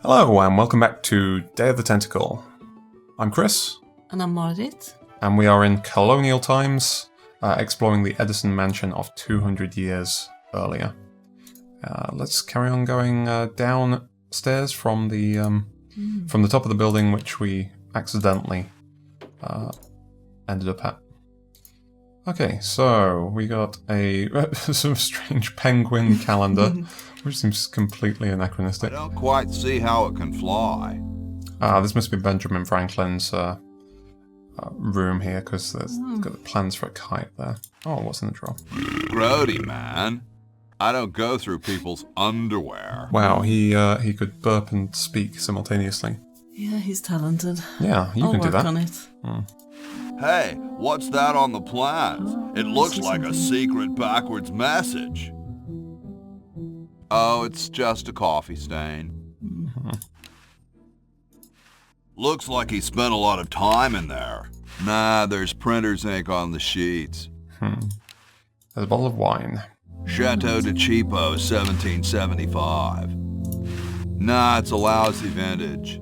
Hello and welcome back to Day of the Tentacle. I'm Chris. And I'm Marit. And we are in colonial times, exploring the Edison mansion of 200 years earlier. Let's carry on going downstairs from the top of the building, which we accidentally ended up at. Okay, so we got a sort of strange penguin calendar, which seems completely anachronistic. I don't quite see how it can fly. This must be Benjamin Franklin's room here, because there's got plans for a kite there. Oh, what's in the drawer? Grody, man. I don't go through people's underwear. Wow, he could burp and speak simultaneously. Yeah, he's talented. Yeah, you I'll can do work that. on it. Hey, what's that on the plans? It looks like a secret backwards message. Oh, it's just a coffee stain. Looks like he spent a lot of time in there. Nah, there's printer's ink on the sheets. There's a bottle of wine. Chateau de Cheapo, 1775. Nah, it's a lousy vintage.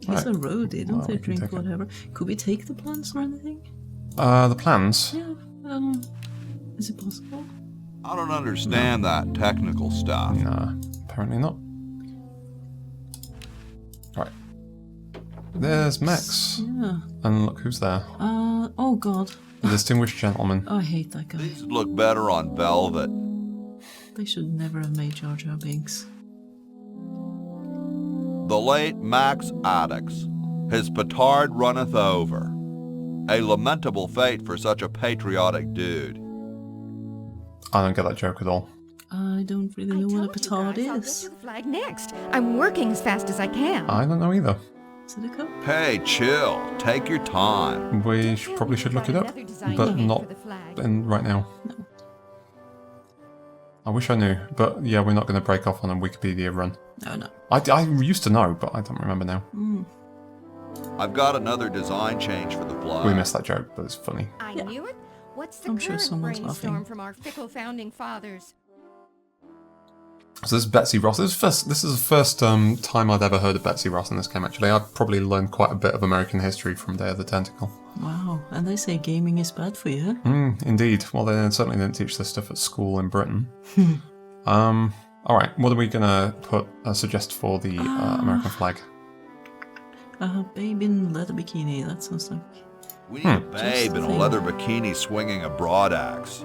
He's a roadie, don't they we can drink take it. whatever? Could we take the plants or anything? The plans? Yeah, is it possible? I don't understand that technical stuff. Nah, apparently not. Right. There's Max. Yeah. And look who's there. Oh god. The distinguished gentleman. I hate that guy. These would look better on velvet. They should never have made Jar Jar Binks. The late Max Addix, his petard runneth over. A lamentable fate for such a patriotic dude. I don't get that joke at all. I don't really know what a petard I'll get is. to the flag next. I'm working as fast as I can. I don't know either. Is it a cup? Hey, chill. Take your time. We probably should look it up, but not right now. No. I wish I knew, but yeah, we're not going to break off on a Wikipedia run. No. I used to know, but I don't remember now. I've got another design change for the flag. We missed that joke, but it's funny. I Yeah. knew it. What's the I'm sure current someone's brainstorm laughing. from our fickle founding fathers? So this is Betsy Ross. This is the first time I'd ever heard of Betsy Ross in this game, actually. I've probably learned quite a bit of American history from Day of the Tentacle. Wow, and they say gaming is bad for you. Indeed. Well, they certainly didn't teach this stuff at school in Britain. Alright, what are we going to suggest for the American flag? Babe in leather bikini, that sounds like... We need a babe in a leather bikini swinging a broadaxe.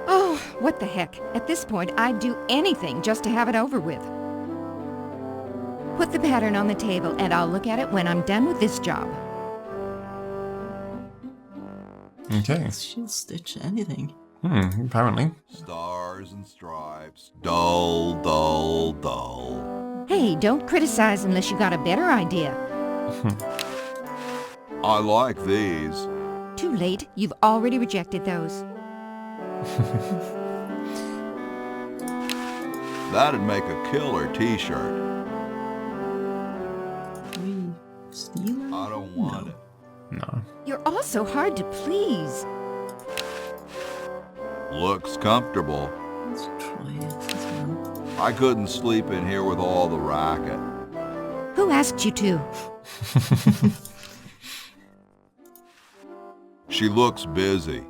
Oh, what the heck. At this point, I'd do anything just to have it over with. Put the pattern on the table and I'll look at it when I'm done with this job. Okay. She'll stitch anything. Apparently. Stars and stripes. Dull, dull, dull. Hey, don't criticize unless you got a better idea. I like these. Too late. You've already rejected those. That'd make a killer t-shirt. We steal it? I don't want it. No. You're all so hard to please. Looks comfortable. Let's try it as well. I couldn't sleep in here with all the racket. Who asked you to? She looks busy.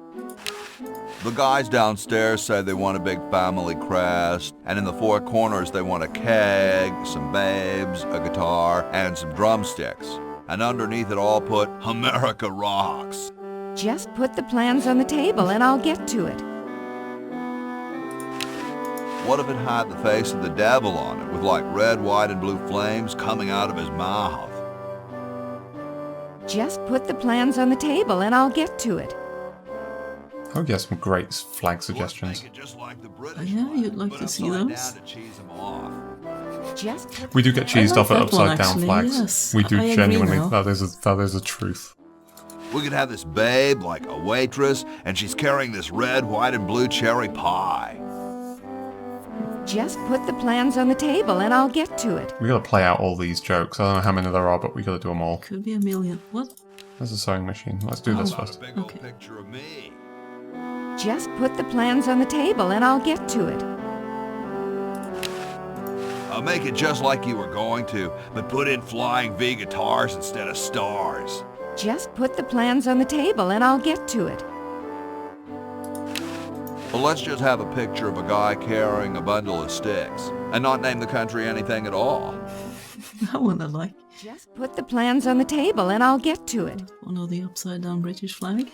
The guys downstairs say they want a big family crest, and in the four corners they want a keg, some babes, a guitar, and some drumsticks. And underneath it all put, America rocks. Just put the plans on the table and I'll get to it. What if it had the face of the devil on it, with like red, white, and blue flames coming out of his mouth? Just put the plans on the table and I'll get to it. I hope you have some great flag suggestions. Make it just like the British Yeah, flag, you'd like but to see upside those? down to cheese 'em off. Just put We do get cheesed like off at that one, upside down actually, flags. yes. We do I agree genuinely. now. That is a truth. We could have this babe like a waitress, and she's carrying this red, white, and blue cherry pie. Just put the plans on the table and I'll get to it. We gotta play out all these jokes. I don't know how many there are, but we gotta do them all. Could be a million. What? There's a sewing machine. Let's do this Got a first. big old Okay. picture of me. Just put the plans on the table and I'll get to it. I'll make it just like you were going to, but put in flying V guitars instead of stars. Just put the plans on the table and I'll get to it. Well, let's just have a picture of a guy carrying a bundle of sticks, and not name the country anything at all. That one I like. Just put the plans on the table and I'll get to it. One of the upside down British flag.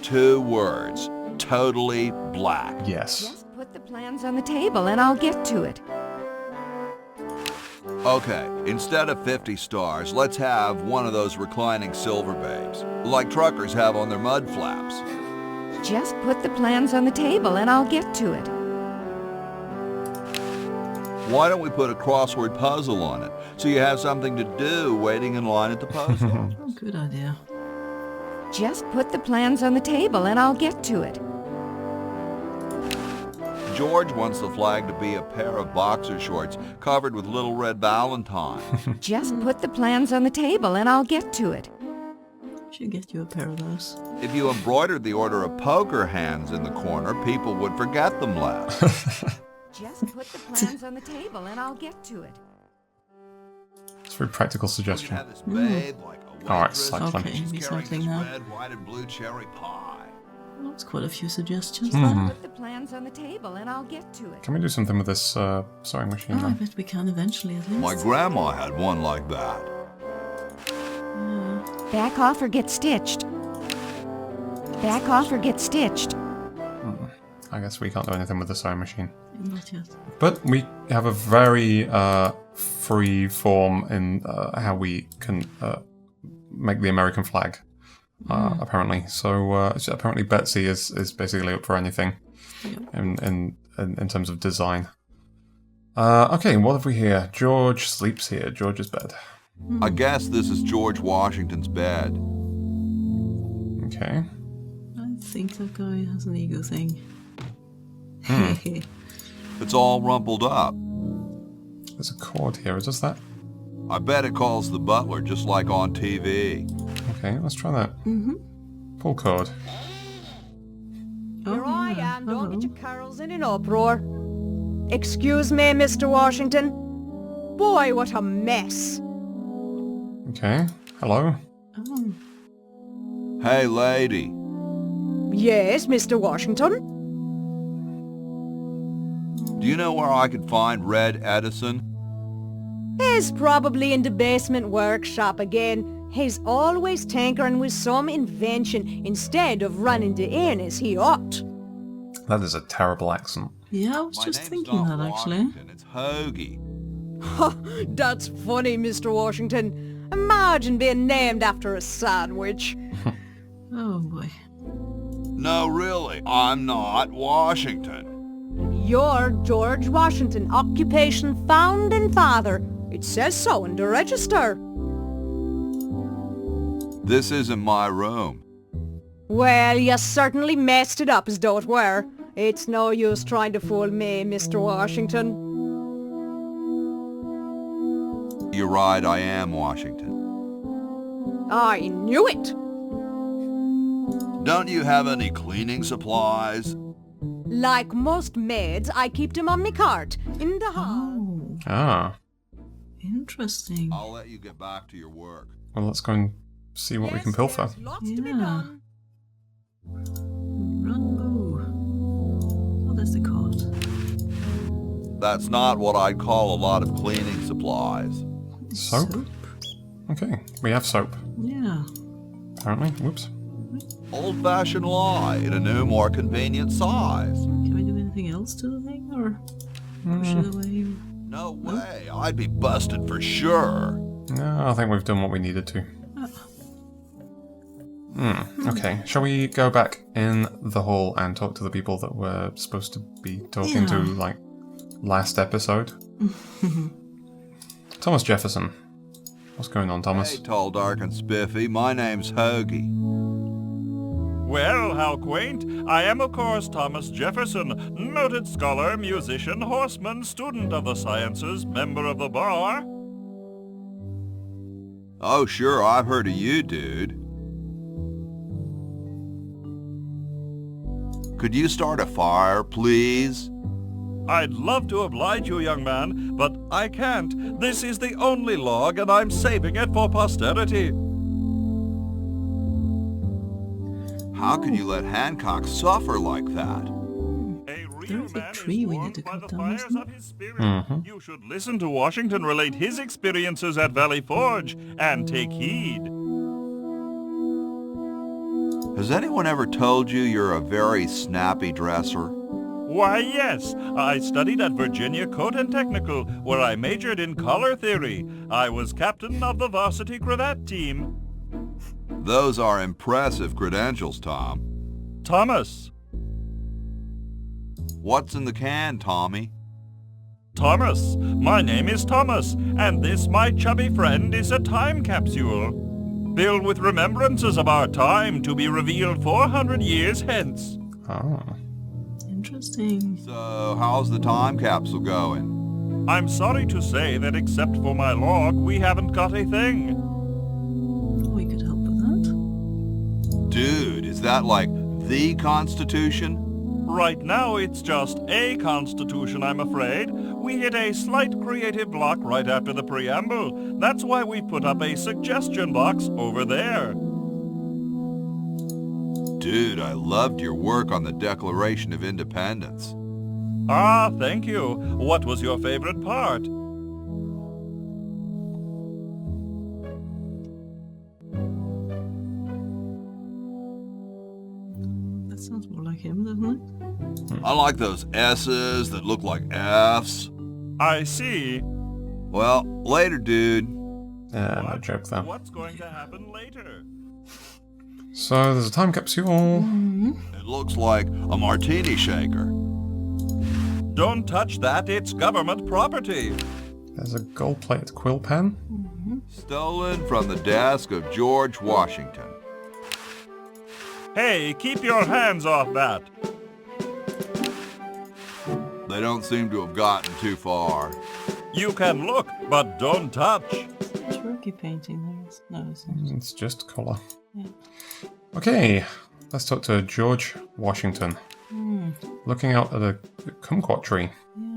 2 words. Totally black. Yes. Just put the plans on the table and I'll get to it. Okay, instead of 50 stars, let's have one of those reclining silver babes, like truckers have on their mud flaps. Just put the plans on the table and I'll get to it. Why don't we put a crossword puzzle on it, so you have something to do waiting in line at the post office? Oh, good idea. Just put the plans on the table and I'll get to it. George wants the flag to be a pair of boxer shorts covered with little red valentines. Just put the plans on the table and I'll get to it. Should get you a pair of those. If you embroidered the order of poker hands in the corner, people would forget them less. Just put the plans on the table and I'll get to it. It's a very practical suggestion. Have this babe like a Alright, waitress. cycling. Okay, She's be carrying cycling this now. red, white, and blue cherry pie. That's quite a few suggestions Just there. put the plans on the table and I'll get to it. Can we do something with this sewing machine Oh, I now? bet we can eventually at least. My grandma had one like that. Yeah. Back off or get stitched. Back off or get stitched. I guess we can't do anything with the sewing machine. Not yet. But we have a very free form in how we can make the American flag, apparently. So apparently Betsy is basically up for anything in terms of design. Okay, what have we here? George sleeps here. George's bed. I guess this is George Washington's bed. Okay. I think that guy has an ego thing. It's all rumpled up. There's a cord here. Is this that? I bet it calls the butler just like on TV. Okay, let's try that. Mm-hmm. Pull cord. Oh, Here I yeah. am, don't get Hello. your carols in an uproar. Excuse me, Mr. Washington. Boy, what a mess. Okay. Hello. Oh, Hey, lady. Yes, Mr. Washington? Do you know where I could find Red Edison? He's probably in the basement workshop again. He's always tinkering with some invention instead of running the inn as he ought. That is a terrible accent. yeah, I was My just name's thinking not that actually. Washington, it's Hoagie. That's funny, Mr. Washington. Imagine being named after a sandwich. Oh boy. No, really, I'm not Washington. You're George Washington, occupation founding father. It says so in the register. This isn't my room. Well, you certainly messed it up as though it were. It's no use trying to fool me, Mr. Washington. You're right, I am Washington. I knew it. Don't you have any cleaning supplies? Like most maids, I keep them on me cart in the hall. Oh, Ah. interesting. I'll let you get back to your work. Well, let's go and see what we can Yes, pilfer. there's lots to be Yeah. done. Run, boo. Oh, there's the cart. That's not what I'd call a lot of cleaning supplies. Soap? Okay, we have soap, Yeah. apparently. Whoops. Old-fashioned lye in a new, more convenient size. Can we do anything else to the thing, or push it away? No way, I'd be busted for sure. No, I think we've done what we needed to. Okay, shall we go back in the hall and talk to the people that we're supposed to be talking to, Yeah. like, last episode? Thomas Jefferson. What's going on, Thomas? Hey, tall, dark, and spiffy, my name's Hoagie. Well, how quaint. I am, of course, Thomas Jefferson, noted scholar, musician, horseman, student of the sciences, member of the bar. Oh, sure, I've heard of you, dude. Could you start a fire, please? I'd love to oblige you, young man, but I can't. This is the only log, and I'm saving it for posterity. How can you let Hancock suffer like that? A real There's a man tree is we warmed need to by cut the down, fires isn't of it? his spirit. You should listen to Washington relate his experiences at Valley Forge and take heed. Has anyone ever told you you're a very snappy dresser? Why, yes. I studied at Virginia Coat and Technical, where I majored in color theory. I was captain of the varsity cravat team. Those are impressive credentials, Tom. Thomas. What's in the can, Tommy? Thomas. My name is Thomas, and this, my chubby friend, is a time capsule. Filled with remembrances of our time to be revealed 400 years hence. Oh. Interesting. So, how's the time capsule going? I'm sorry to say that except for my log, we haven't got a thing. We could help with that. Dude, is that like the Constitution? Right now, it's just a constitution, I'm afraid. We hit a slight creative block right after the preamble. That's why we put up a suggestion box over there. Dude, I loved your work on the Declaration of Independence. Ah, thank you. What was your favorite part? That sounds more like him, doesn't it? I like those S's that look like F's. I see. Well, later, dude. No joke there. What's going to happen later? So there's a time capsule. It looks like a martini shaker. Don't touch that, it's government property. There's a gold-plated quill pen. Stolen from the desk of George Washington. Hey, keep your hands off that. They don't seem to have gotten too far. You can look, but don't touch. It's rookie painting there. No, it's not. It's just colour. Yeah. Okay, let's talk to George Washington. Looking out at a kumquat tree.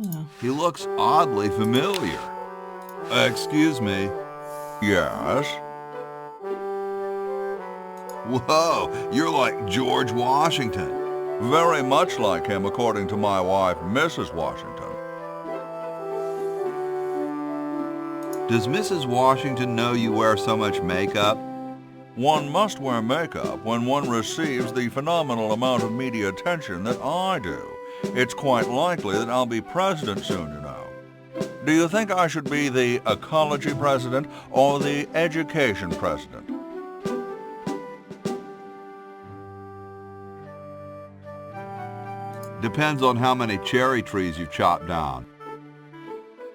Yeah. He looks oddly familiar. Excuse me. Yes? Whoa, you're like George Washington. Very much like him, according to my wife, Mrs. Washington. Does Mrs. Washington know you wear so much makeup? One must wear makeup when one receives the phenomenal amount of media attention that I do. It's quite likely that I'll be president soon, you know. Do you think I should be the ecology president or the education president? Depends on how many cherry trees you've chopped down.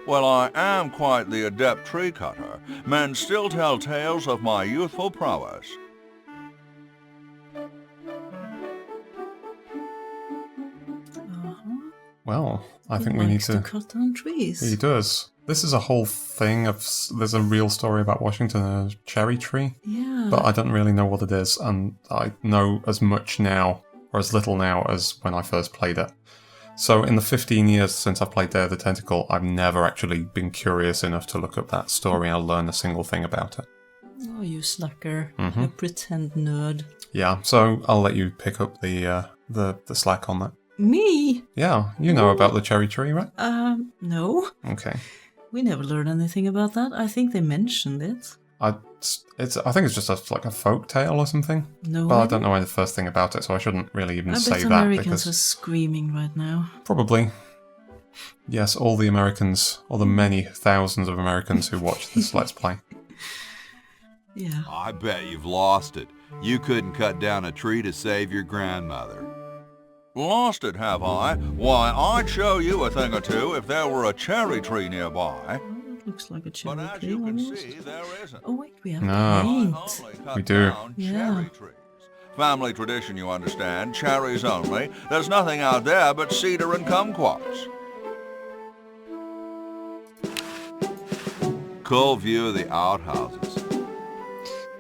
Well, I am quite the adept tree cutter. Men still tell tales of my youthful prowess. Well, I He think we need likes to... cut down trees. He does. This is a whole thing of... There's a real story about Washington and a cherry tree, Yeah. but I don't really know what it is, and I know as much now, or as little now, as when I first played it. So in the 15 years since I've played Day of the Tentacle, I've never actually been curious enough to look up that story or learn a single thing about it. Oh, you slacker. You pretend nerd. Yeah, so I'll let you pick up the slack on that. Me? Yeah, you know about the cherry tree, right? No. Okay. We never learned anything about that. I think they mentioned it. I think it's just like a folk tale or something. No. But I don't know the first thing about it, so I shouldn't really even I say bet that Americans because are screaming right now. probably. Yes, all the Americans, or the many thousands of Americans who watch this Let's Play. Yeah. I bet you've lost it. You couldn't cut down a tree to save your grandmother. Lost it, have I? Why, I'd show you a thing or two if there were a cherry tree nearby. Well, that looks like a But cherry as tree you can almost. see, there isn't. Oh wait, we have No. paint. Only cut We do. down Yeah. cherry trees. Family tradition, you understand. Cherries only. There's nothing out there but cedar and kumquats. Cool view of the outhouses.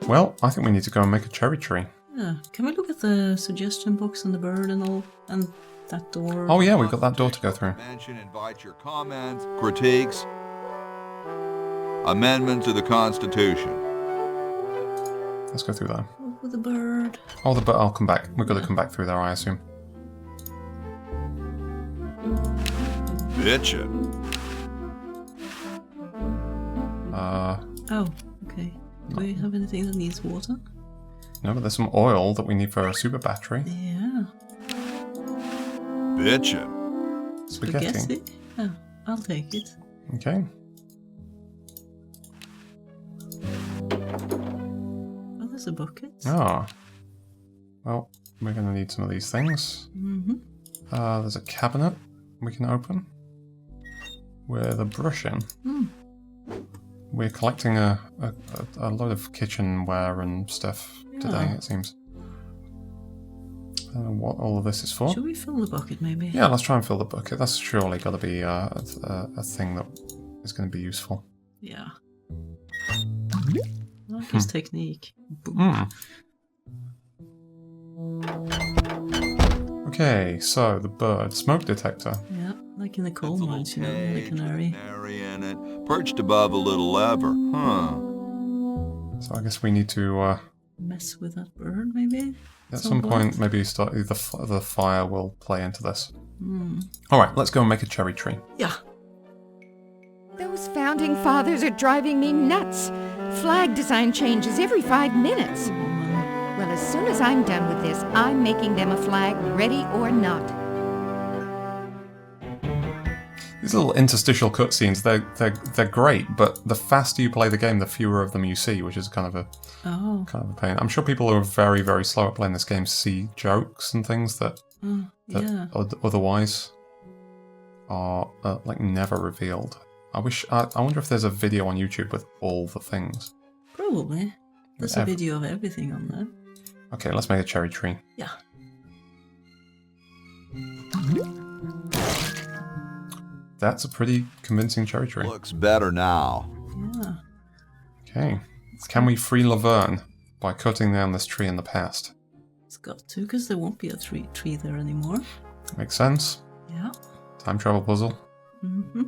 Well, I think we need to go and make a cherry tree. Yeah. Can we look at the suggestion box and the bird and all? And That door. Oh yeah, we've got that door to go through. Invite your comments, critiques, amendments to the Constitution. Let's go through there. Over the bird. Oh, the I'll come back. We've got to come back through there, I assume. Bitchin'. Oh, okay. Do we have anything that needs water? No, but there's some oil that we need for a super battery. Yeah. Bitchin'. Spaghetti. Oh, I'll take it. Okay. Oh, there's a bucket. Ah. Well, we're going to need some of these things. Mm-hmm. There's a cabinet we can open with a brush in. Mm. We're collecting a load of kitchenware and stuff today, it seems. I don't know what all of this is for. Should we fill the bucket, maybe? Yeah, let's try and fill the bucket. That's surely got to be a thing that is going to be useful. Yeah. I like his technique. Boom. Okay, so the bird. Smoke detector. Yeah, like in the coal mines, you know, in the canary. Canary in it, perched above a little lever. Huh. So I guess we need to... Mess with that bird, maybe? at some point, maybe start the fire will play into this. Mm. Alright, let's go and make a cherry tree. Yeah. Those founding fathers are driving me nuts. Flag design changes every 5 minutes. Well, as soon as I'm done with this, I'm making them a flag, ready or not. These little interstitial cutscenes, they're great, but the faster you play the game, the fewer of them you see, which is kind of a pain. I'm sure people who are very, very slow at playing this game see jokes and things that otherwise are like never revealed. I wonder if there's a video on YouTube with all the things. Probably. There's a video of everything on there. Okay, let's make a cherry tree. Yeah. That's a pretty convincing cherry tree. Looks better now. Yeah. Okay. Can we free Laverne by cutting down this tree in the past? It's got to, because there won't be a tree there anymore. Makes sense. Yeah. Time travel puzzle. Mm-hmm.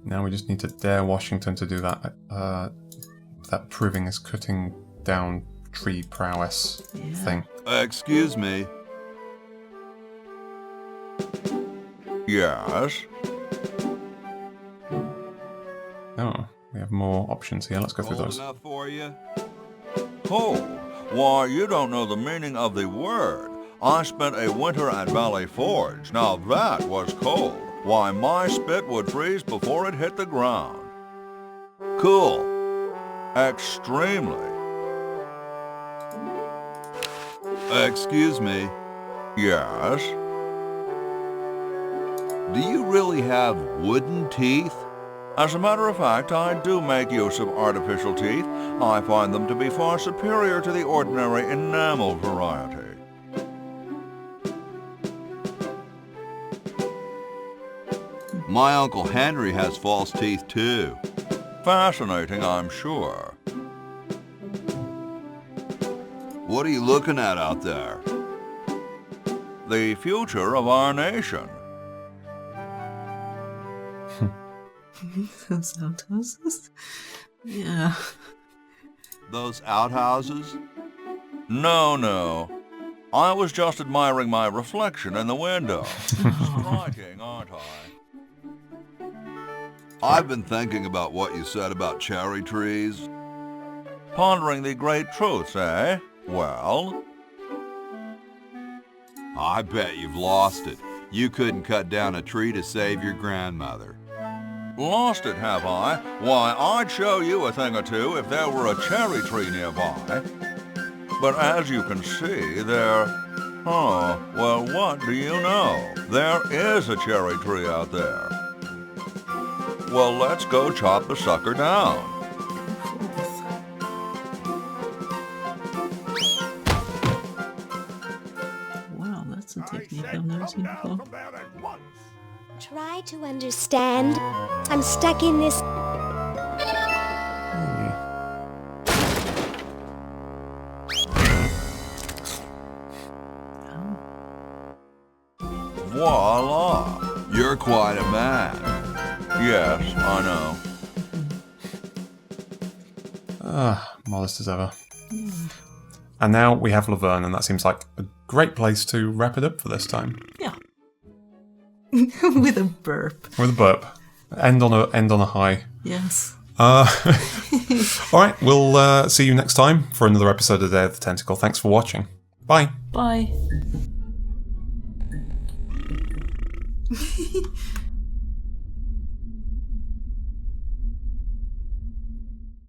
Now we just need to dare Washington to do that. That proving his cutting down tree prowess thing. Excuse me. Yes? Oh, we have more options here. Let's go through those. Enough for you? Oh, why, you don't know the meaning of the word. I spent a winter at Valley Forge. Now that was cold. Why, my spit would freeze before it hit the ground. Cool. Extremely. Excuse me. Yes? Do you really have wooden teeth? As a matter of fact, I do make use of artificial teeth. I find them to be far superior to the ordinary enamel variety. My Uncle Henry has false teeth too. Fascinating, I'm sure. What are you looking at out there? The future of our nation. Those outhouses? Yeah. Those outhouses? No. I was just admiring my reflection in the window. Striking, aren't I? I've been thinking about what you said about cherry trees. Pondering the great truths, eh? Well? I bet you've lost it. You couldn't cut down a tree to save your grandmother. Lost it, have I? Why, I'd show you a thing or two if there were a cherry tree nearby. But as you can see, oh, well, what do you know? There is a cherry tree out there. Well, let's go chop the sucker down. Wow, that's a technique I've never seen before. Try to understand. I'm stuck in this. voila. You're quite a man. Yes, I know. Modest as ever. And now we have Laverne, and that seems like a great place to wrap it up for this time. Yeah. With a burp. With a burp. End on a high. Yes. Alright, we'll see you next time for another episode of Day of the Tentacle. Thanks for watching. Bye. Bye.